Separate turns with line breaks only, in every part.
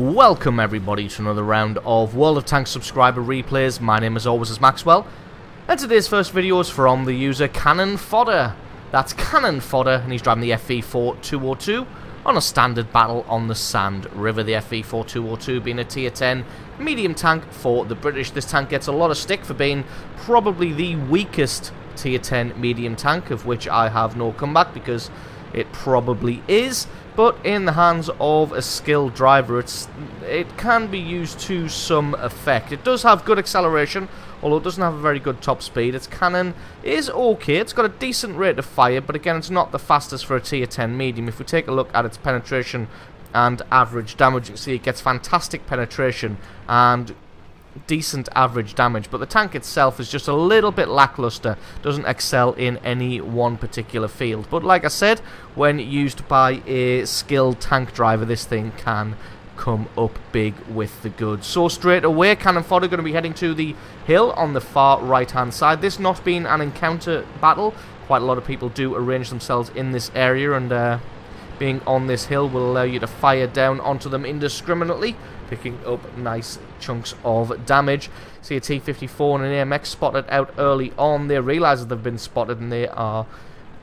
Welcome everybody to another round of World of Tanks subscriber replays. My name as always is Maxwell, and today's first video is from the user Cannon Fodder. That's Cannon Fodder, and he's driving the FV4202 on a standard battle on the Sand River. The FV4202 being a tier 10 medium tank for the British. This tank gets a lot of stick for being probably the weakest tier 10 medium tank, of which I have no comeback because it probably is. But in the hands of a skilled driver, it can be used to some effect. It does have good acceleration, although it doesn't have a very good top speed. Its cannon is okay. It's got a decent rate of fire, but again, it's not the fastest for a tier 10 medium. If we take a look at its penetration and average damage, you can see it gets fantastic penetration and decent average damage, but the tank itself is just a little bit lackluster, doesn't excel in any one particular field. But like I said, when used by a skilled tank driver, this thing can come up big with the goods. So straight away, Cannon Fodder going to be heading to the hill on the far right hand side. This not being an encounter battle, quite a lot of people do arrange themselves in this area, and being on this hill will allow you to fire down onto them indiscriminately, picking up nice chunks of damage. See a T-54 and an AMX spotted out early on. They realise that they've been spotted and they are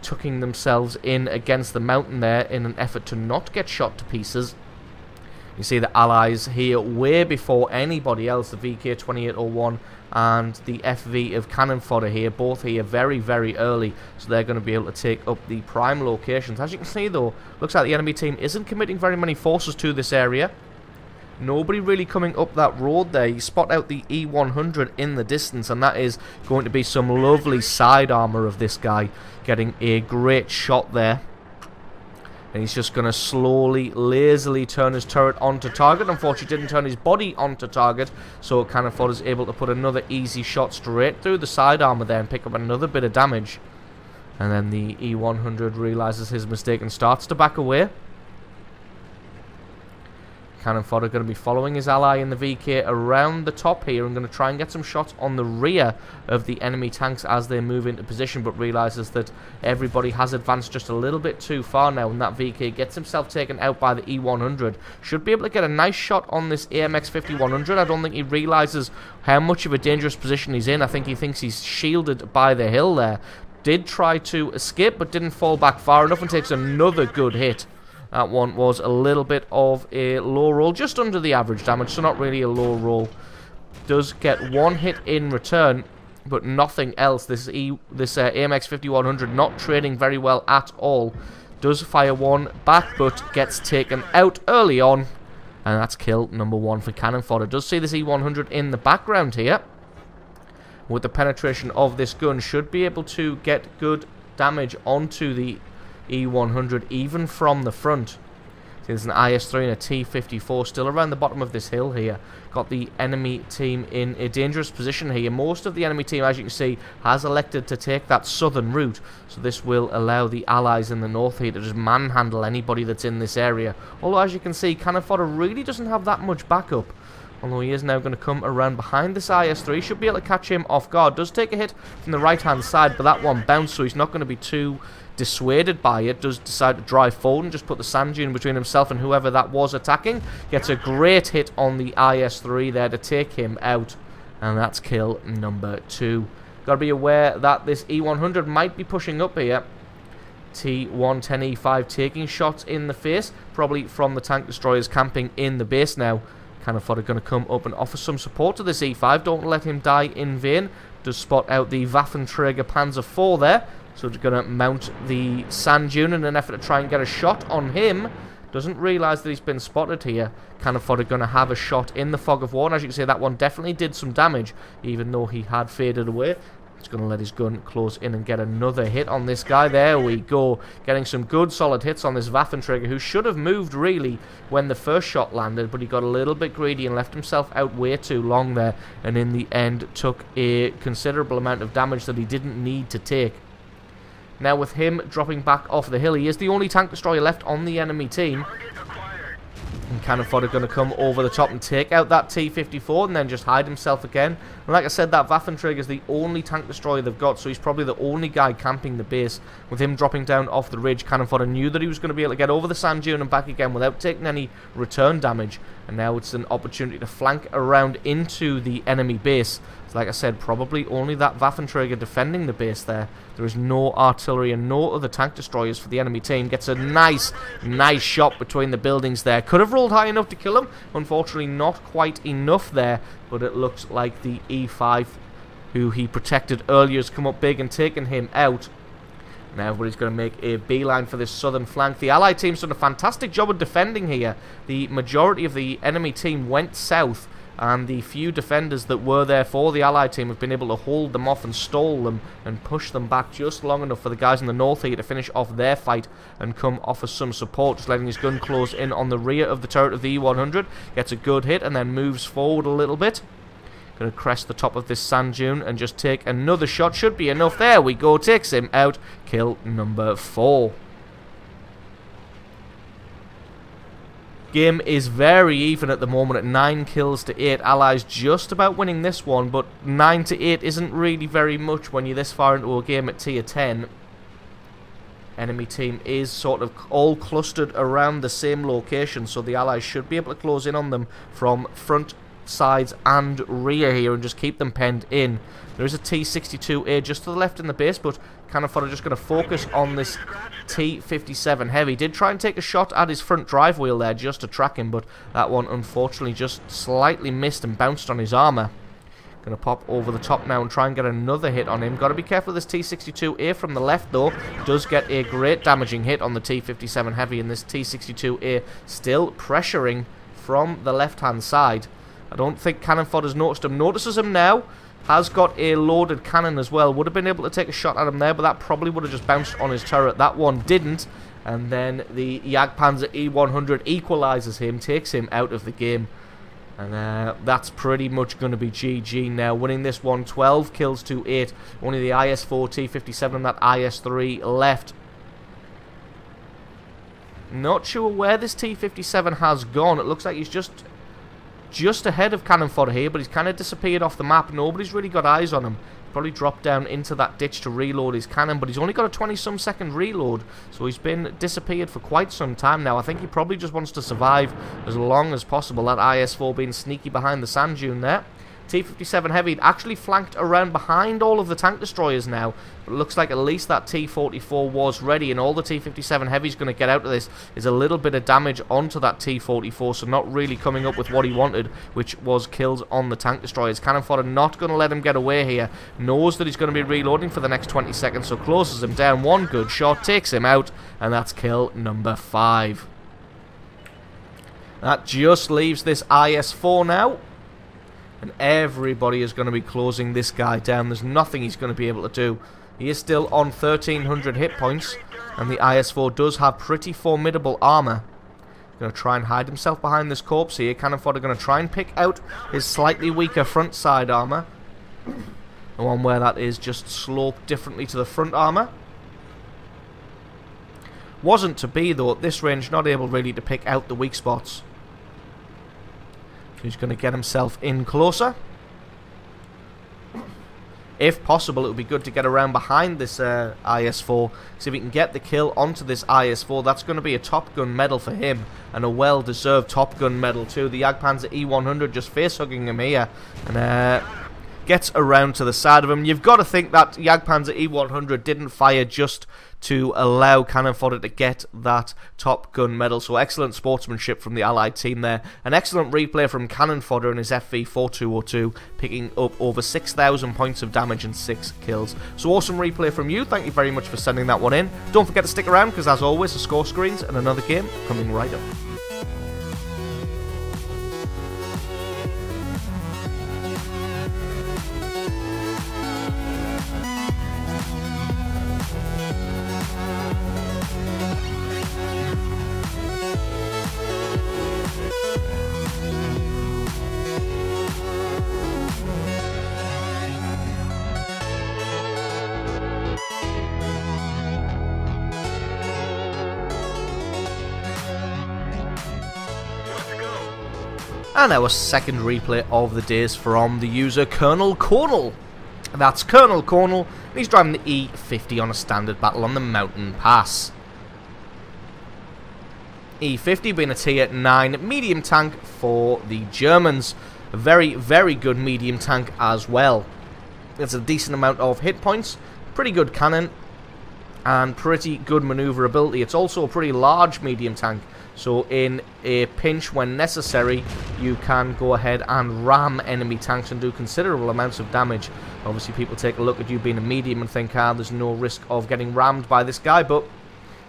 tucking themselves in against the mountain there in an effort to not get shot to pieces. You see the allies here way before anybody else, the VK2801 and the FV of Cannon Fodder here, both here very, very early, so they're going to be able to take up the prime locations. As you can see though, looks like the enemy team isn't committing very many forces to this area. Nobody really coming up that road there. You spot out the E100 in the distance, and that is going to be some lovely side armor of this guy, getting a great shot there. And he's just going to slowly, lazily turn his turret onto target. Unfortunately, didn't turn his body onto target, so Cannon Fodder is able to put another easy shot straight through the side armor there and pick up another bit of damage. And then the E100 realizes his mistake and starts to back away. Cannon Fodder going to be following his ally in the VK around the top here and going to try and get some shots on the rear of the enemy tanks as they move into position, but realizes that everybody has advanced just a little bit too far now, and that VK gets himself taken out by the E100. Should be able to get a nice shot on this AMX 5100. I don't think he realizes how much of a dangerous position he's in. I think he thinks he's shielded by the hill there. Did try to escape, but didn't fall back far enough and takes another good hit. That one was a little bit of a low roll, just under the average damage, so not really a low roll. Does get one hit in return, but nothing else. This AMX 5100 not trading very well at all. Does fire one back, but gets taken out early on, and that's kill number one for Cannon Fodder. Does see this E100 in the background here. With the penetration of this gun, should be able to get good damage onto the E100 even from the front. See, there's an IS-3 and a T-54 still around the bottom of this hill here. Got the enemy team in a dangerous position here. Most of the enemy team, as you can see, has elected to take that southern route, so this will allow the allies in the north here to just manhandle anybody that's in this area. Although, as you can see, Cannon Fodder really doesn't have that much backup. Although he is now going to come around behind this IS-3. Should be able to catch him off guard. Does take a hit from the right-hand side, but that one bounced, so he's not going to be too dissuaded by it. Does decide to drive forward and just put the sand dune between himself and whoever that was attacking. Gets a great hit on the IS-3 there to take him out. And that's kill number 2. Got to be aware that this E100 might be pushing up here. T110E5 taking shots in the face, probably from the tank destroyers camping in the base now. Cannon Fodder going to come up and offer some support to this E5. Don't let him die in vain. Does spot out the Waffenträger Panzer IV there. So we're going to mount the sand dune in an effort to try and get a shot on him. Doesn't realise that he's been spotted here. Cannon Fodder going to have a shot in the fog of war. And as you can see, that one definitely did some damage, even though he had faded away. He's going to let his gun close in and get another hit on this guy. There we go. Getting some good solid hits on this Waffenträger, who should have moved really when the first shot landed, but he got a little bit greedy and left himself out way too long there, and in the end took a considerable amount of damage that he didn't need to take. Now with him dropping back off the hill, he is the only tank destroyer left on the enemy team. And Cannon Fodder going to come over the top and take out that T-54 and then just hide himself again. And like I said, that Waffenträger is the only tank destroyer they've got, so he's probably the only guy camping the base. With him dropping down off the ridge, Cannon Fodder knew that he was going to be able to get over the sand dune and back again without taking any return damage. And now it's an opportunity to flank around into the enemy base. So like I said, probably only that Waffenträger defending the base there. There is no artillery and no other tank destroyers for the enemy team. Gets a nice shot between the buildings there. Could have rolled high enough to kill him. Unfortunately, not quite enough there. But it looks like the E5, who he protected earlier, has come up big and taken him out. Now everybody's going to make a beeline for this southern flank. The Allied team's done a fantastic job of defending here. The majority of the enemy team went south, and the few defenders that were there for the Allied team have been able to hold them off and stall them and push them back just long enough for the guys in the north here to finish off their fight and come offer some support, just letting his gun close in on the rear of the turret of the E100. Gets a good hit and then moves forward a little bit. Going to crest the top of this sand dune and just take another shot. Should be enough. There we go. Takes him out. Kill number 4. Game is very even at the moment at 9 kills to 8. Allies just about winning this one, but 9 to 8 isn't really very much when you're this far into a game at tier 10. Enemy team is sort of all clustered around the same location, so the Allies should be able to close in on them from front, sides and rear here and just keep them penned in. There is a T-62A just to the left in the base, but Cannon Fodder just going to focus on this T-57 Heavy. Did try and take a shot at his front drive wheel there just to track him, but that one unfortunately just slightly missed and bounced on his armor. Going to pop over the top now and try and get another hit on him. Got to be careful of this T-62A from the left though. Does get a great damaging hit on the T-57 Heavy, and this T-62A still pressuring from the left hand side. I don't think Cannon Fodder's noticed him. Notices him now. Has got a loaded cannon as well. Would have been able to take a shot at him there, but that probably would have just bounced on his turret. That one didn't. And then the Jagdpanzer E100 equalizes him, takes him out of the game. And that's pretty much going to be GG now. Winning this one, 12 kills to 8. Only the IS-4, T-57 and that IS-3 left. Not sure where this T-57 has gone. It looks like he's just ahead of Cannon Fodder here, but he's kind of disappeared off the map. Nobody's really got eyes on him. Probably dropped down into that ditch to reload his cannon, but he's only got a 20-some second reload, so he's been disappeared for quite some time now. I think he probably just wants to survive as long as possible. That IS-4 being sneaky behind the sand dune there. T-57 Heavy actually flanked around behind all of the tank destroyers now, but it looks like at least that T-44 was ready, and all the T-57 Heavy's going to get out of this is a little bit of damage onto that T-44, so not really coming up with what he wanted, which was kills on the tank destroyers. Cannon Fodder not going to let him get away here, knows that he's going to be reloading for the next 20 seconds, so closes him down. One good shot, takes him out, and that's kill number 5. That just leaves this IS-4 now. And everybody is going to be closing this guy down. There's nothing he's going to be able to do. He is still on 1,300 hit points. And the IS-4 does have pretty formidable armor. Going to try and hide himself behind this corpse here. Cannon Fodder going to try and pick out his slightly weaker front side armor. The one where that is just sloped differently to the front armor. Wasn't to be though at this range. Not able really to pick out the weak spots. He's going to get himself in closer. If possible, it would be good to get around behind this IS-4. See if he can get the kill onto this IS-4. That's going to be a Top Gun medal for him. And a well-deserved Top Gun medal too. The Jagdpanzer E100 just face-hugging him here. And gets around to the side of him. You've got to think that Jagdpanzer E100 didn't fire just to allow Cannon Fodder to get that Top Gun medal. So excellent sportsmanship from the Allied team there. An excellent replay from Cannon Fodder and his FV4202, picking up over 6,000 points of damage and 6 kills. So awesome replay from you. Thank you very much for sending that one in. Don't forget to stick around because as always, the score screens and another game coming right up. And our second replay of the day is from the user Colonel Cornell. That's Colonel Cornell, and he's driving the E50 on a standard battle on the Mountain Pass. E50 being a tier 9 medium tank for the Germans. A very, very good medium tank as well. It's a decent amount of hit points, pretty good cannon, and pretty good maneuverability. It's also a pretty large medium tank, so in a pinch when necessary, you can go ahead and ram enemy tanks and do considerable amounts of damage. Obviously, people take a look at you being a medium and think, there's no risk of getting rammed by this guy, but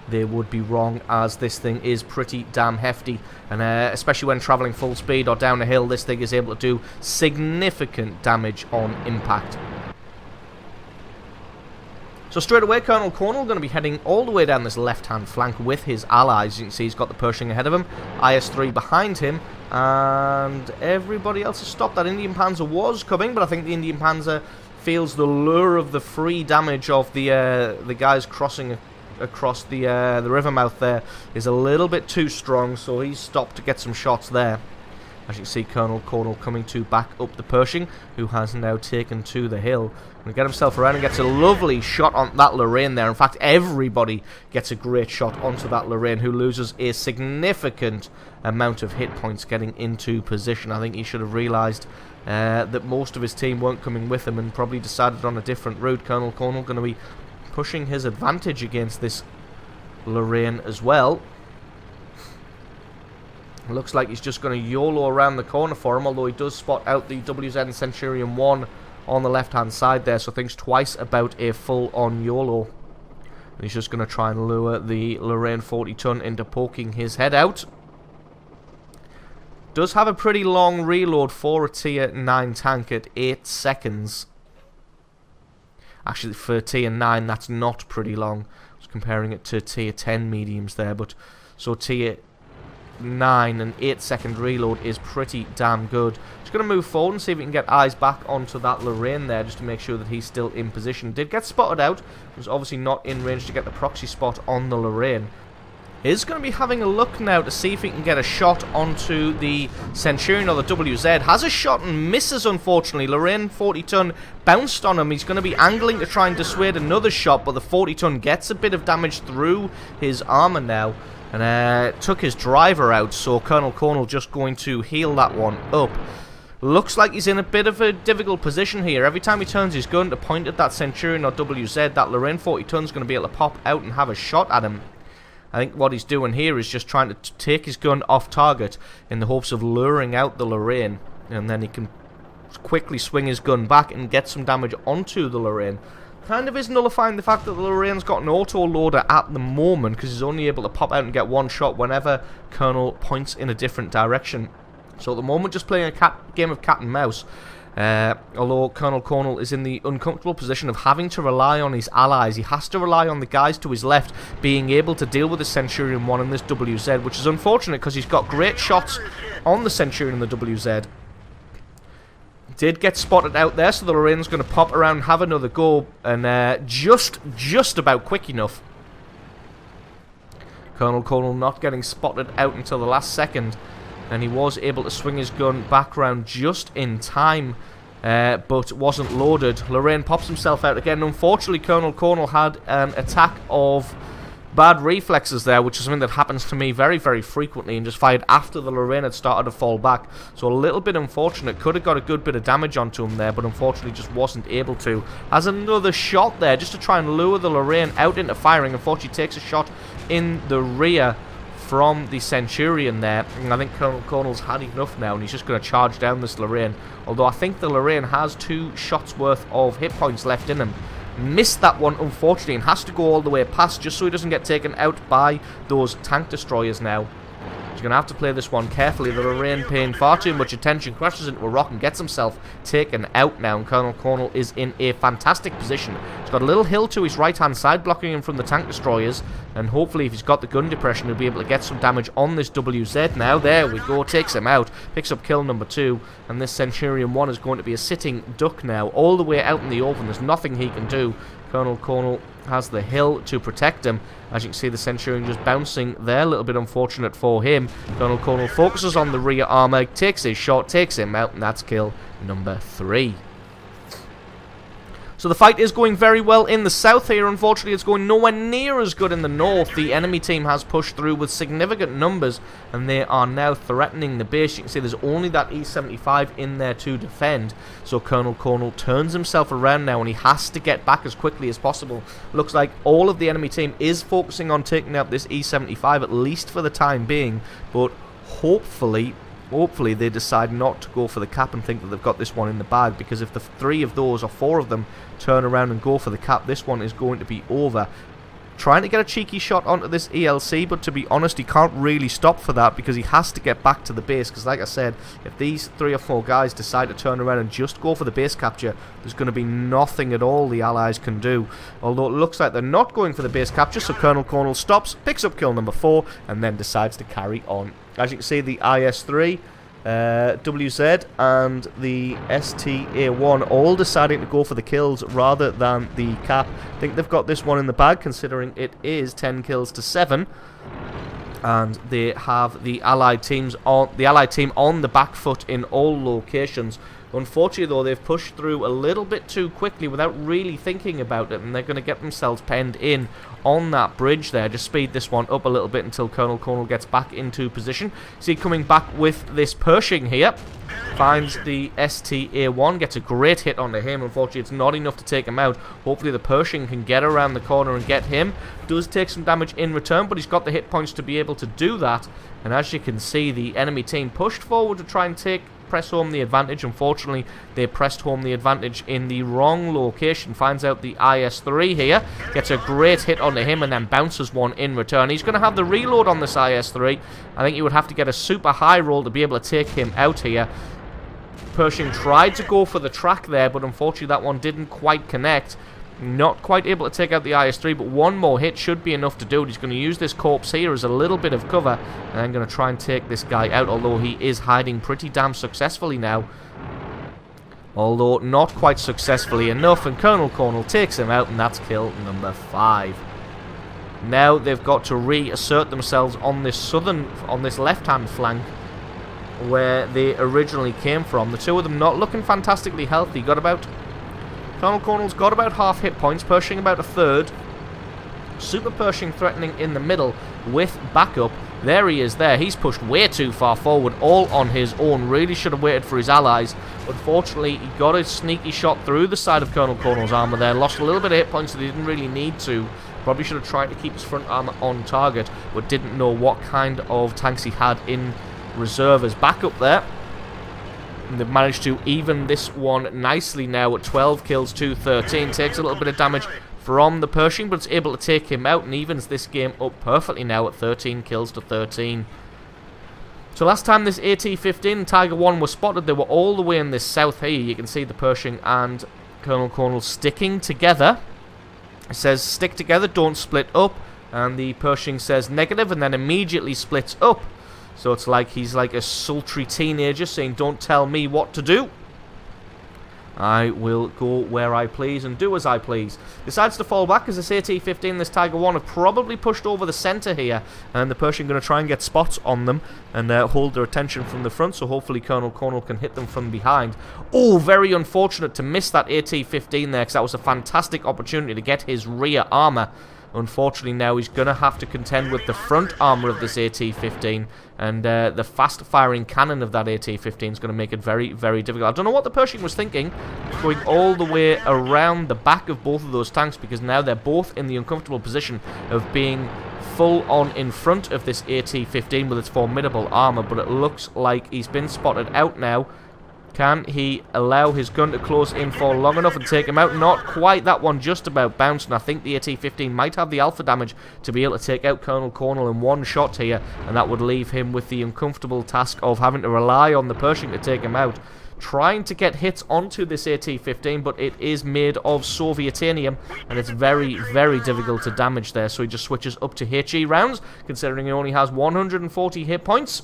they would be wrong, as this thing is pretty damn hefty, and especially when travelling full speed or down a hill, this thing is able to do significant damage on impact. So straight away, Colonel Cornell going to be heading all the way down this left-hand flank with his allies. You can see he's got the Pershing ahead of him, IS-3 behind him, and everybody else has stopped. That Indian Panzer was coming, but I think the Indian Panzer feels the lure of the free damage of the guys crossing across the river mouth there is a little bit too strong, so he's stopped to get some shots there. As you can see, Colonel Cornell coming to back up the Pershing, who has now taken to the hill. And get himself around and gets a lovely shot on that Lorraine there. In fact, everybody gets a great shot onto that Lorraine, who loses a significant amount of hit points getting into position. I think he should have realised that most of his team weren't coming with him and probably decided on a different route. Colonel Cornell going to be pushing his advantage against this Lorraine as well. Looks like he's just going to YOLO around the corner for him, although he does spot out the WZ and Centurion 1 on the left-hand side there, so thinks twice about a full-on YOLO. And he's just going to try and lure the Lorraine 40-ton into poking his head out. Does have a pretty long reload for a tier 9 tank at 8 seconds. Actually, for tier 9, that's not pretty long. I was comparing it to tier 10 mediums there, but so tier 9 and 8-second reload is pretty damn good. Just going to move forward and see if we can get eyes back onto that Lorraine there, just to make sure that he's still in position. Did get spotted out. Was obviously not in range to get the proxy spot on the Lorraine. Is going to be having a look now to see if he can get a shot onto the Centurion or the WZ. Has a shot and misses, unfortunately. Lorraine 40-ton bounced on him. He's going to be angling to try and dissuade another shot, but the 40-ton gets a bit of damage through his armor now, and took his driver out, so Colonel Cornell just going to heal that one up. Looks like he's in a bit of a difficult position here. Every time he turns his gun to point at that Centurion or WZ, that Lorraine 40-ton's going to be able to pop out and have a shot at him. I think what he's doing here is just trying to take his gun off target in the hopes of luring out the Lorraine, and then he can quickly swing his gun back and get some damage onto the Lorraine. Kind of is nullifying the fact that the Lorraine's got an auto-loader at the moment, because he's only able to pop out and get one shot whenever Colonel points in a different direction. So at the moment, just playing a game of cat and mouse. Although Colonel Cornell is in the uncomfortable position of having to rely on his allies. He has to rely on the guys to his left being able to deal with the Centurion 1 and this WZ, which is unfortunate because he's got great shots on the Centurion and the WZ. Did get spotted out there, so the Lorraine's going to pop around and have another go, and just about quick enough. Colonel Cornell not getting spotted out until the last second, and he was able to swing his gun back around just in time, but wasn't loaded. Lorraine pops himself out again. Unfortunately, Colonel Cornell had an attack of bad reflexes there, which is something that happens to me very, very frequently, and just fired after the Lorraine had started to fall back. So a little bit unfortunate. Could have got a good bit of damage onto him there, but unfortunately just wasn't able to. Has another shot there just to try and lure the Lorraine out into firing. Unfortunately takes a shot in the rear from the Centurion there, and I think Colonel Cornell's had enough now, and he's just going to charge down this Lorraine. Although I think the Lorraine has 2 shots worth of hit points left in him. Missed that one, unfortunately, and has to go all the way past just so he doesn't get taken out by those tank destroyers now. He's going to have to play this one carefully. The Lorraine paying far too much attention, crashes into a rock and gets himself taken out now, and Colonel Cornell is in a fantastic position. He's got a little hill to his right-hand side blocking him from the tank destroyers, and hopefully if he's got the gun depression he'll be able to get some damage on this WZ now. There we go, takes him out, picks up kill number 2, and this Centurion 1 is going to be a sitting duck now, all the way out in the open. There's nothing he can do. Colonel Cornell has the hill to protect him. As you can see, the Centurion just bouncing there. A little bit unfortunate for him. Colonel Cornwall focuses on the rear armor, takes his shot, takes him out, and that's kill number 3. So the fight is going very well in the south here. Unfortunately, it's going nowhere near as good in the north. The enemy team has pushed through with significant numbers, and they are now threatening the base. You can see there's only that E-75 in there to defend. So Colonel Cornwall turns himself around now, and he has to get back as quickly as possible. Looks like all of the enemy team is focusing on taking out this E-75, at least for the time being. But hopefully they decide not to go for the cap and think that they've got this one in the bag, because if the 3 of those or 4 of them turn around and go for the cap, this one is going to be over. Trying to get a cheeky shot onto this ELC, but to be honest, he can't really stop for that because he has to get back to the base, because like I said, if these 3 or 4 guys decide to turn around and just go for the base capture, there's going to be nothing at all the Allies can do. Although it looks like they're not going for the base capture, so Colonel Cornwall stops, picks up kill number 4, and then decides to carry on. As you can see, the IS-3, WZ and the STA-1 all deciding to go for the kills rather than the cap. I think they've got this one in the bag, considering it is 10 kills to 7, and they have the Allied team on the back foot in all locations. Unfortunately, though, they've pushed through a little bit too quickly without really thinking about it, and they're going to get themselves penned in on that bridge there. Just speed this one up a little bit until Colonel Cornwall gets back into position. See, coming back with this Pershing here, finds the STA-1, gets a great hit onto him. Unfortunately, it's not enough to take him out. Hopefully, the Pershing can get around the corner and get him. Does take some damage in return, but he's got the hit points to be able to do that. And as you can see, the enemy team pushed forward to try and press home the advantage. Unfortunately, they pressed home the advantage in the wrong location. Finds out the IS-3 here, gets a great hit onto him and then bounces one in return. He's going to have the reload on this IS-3. I think you would have to get a super high roll to be able to take him out here. Pershing tried to go for the track there, but unfortunately that one didn't quite connect. Not quite able to take out the IS-3, but one more hit should be enough to do it. He's going to use this corpse here as a little bit of cover, and I'm going to try and take this guy out, although he is hiding pretty damn successfully now. Although not quite successfully enough, and Colonel Cornwall takes him out, and that's kill number 5. Now they've got to reassert themselves on this left-hand flank where they originally came from. The 2 of them not looking fantastically healthy. Colonel Cornwall's got about half hit points, Pershing about a third. Super Pershing threatening in the middle with backup. There he is there. He's pushed way too far forward, all on his own. Really should have waited for his allies. Unfortunately, he got a sneaky shot through the side of Colonel Cornwall's armor there. Lost a little bit of hit points that he didn't really need to. Probably should have tried to keep his front armor on target, but didn't know what kind of tanks he had in reserve as backup there. And they've managed to even this one nicely now at 12 kills to 13. Takes a little bit of damage from the Pershing, but it's able to take him out and evens this game up perfectly now at 13 kills to 13. So last time this AT-15 and Tiger 1 were spotted, they were all the way in this south here. You can see the Pershing and Colonel Cornwall sticking together. It says stick together, don't split up. And the Pershing says negative and then immediately splits up. So it's like he's like a sultry teenager saying, don't tell me what to do. I will go where I please and do as I please. Decides to fall back as this AT-15, this Tiger 1 have probably pushed over the centre here. And the Pershing going to try and get spots on them and hold their attention from the front. So hopefully Colonel Cornwall can hit them from behind. Oh, very unfortunate to miss that AT-15 there, because that was a fantastic opportunity to get his rear armour. Unfortunately, now he's going to have to contend with the front armor of this AT-15, and the fast-firing cannon of that AT-15 is going to make it very, very difficult. I don't know what the Pershing was thinking, going all the way around the back of both of those tanks, because now they're both in the uncomfortable position of being full-on in front of this AT-15 with its formidable armor, but it looks like he's been spotted out now. Can he allow his gun to close in for long enough and take him out? Not quite. That one just about bounced, and I think the AT-15 might have the alpha damage to be able to take out Colonel Cornwall in one shot here, and that would leave him with the uncomfortable task of having to rely on the Pershing to take him out. Trying to get hits onto this AT-15, but it is made of Sovietanium, and it's very, very difficult to damage there, so he just switches up to HE rounds, considering he only has 140 hit points.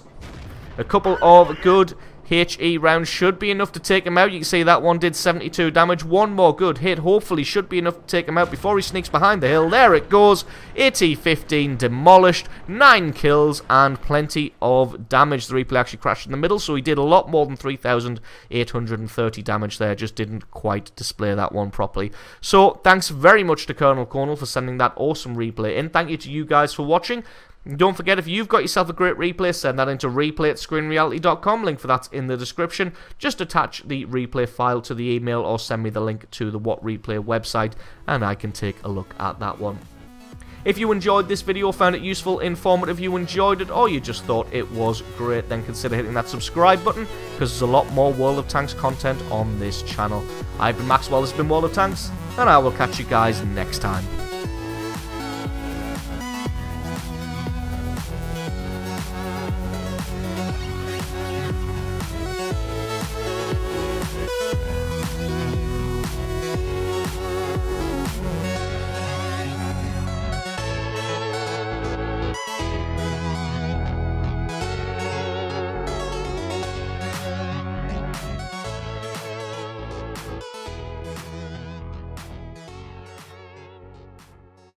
A couple of good HE round should be enough to take him out. You can see that one did 72 damage. One more good hit, hopefully, should be enough to take him out before he sneaks behind the hill. There it goes. AT-15 demolished. 9 kills and plenty of damage. The replay actually crashed in the middle, so he did a lot more than 3,830 damage there. Just didn't quite display that one properly. So, thanks very much to Colonel Cornell for sending that awesome replay in. Thank you to you guys for watching. Don't forget, if you've got yourself a great replay, send that into replay@screenreality.com. Link for that's in the description. Just attach the replay file to the email or send me the link to the What Replay website and I can take a look at that one. If you enjoyed this video, found it useful, informative, you enjoyed it, or you just thought it was great, then consider hitting that subscribe button, because there's a lot more World of Tanks content on this channel. I've been Maxwell, this has been World of Tanks, and I will catch you guys next time.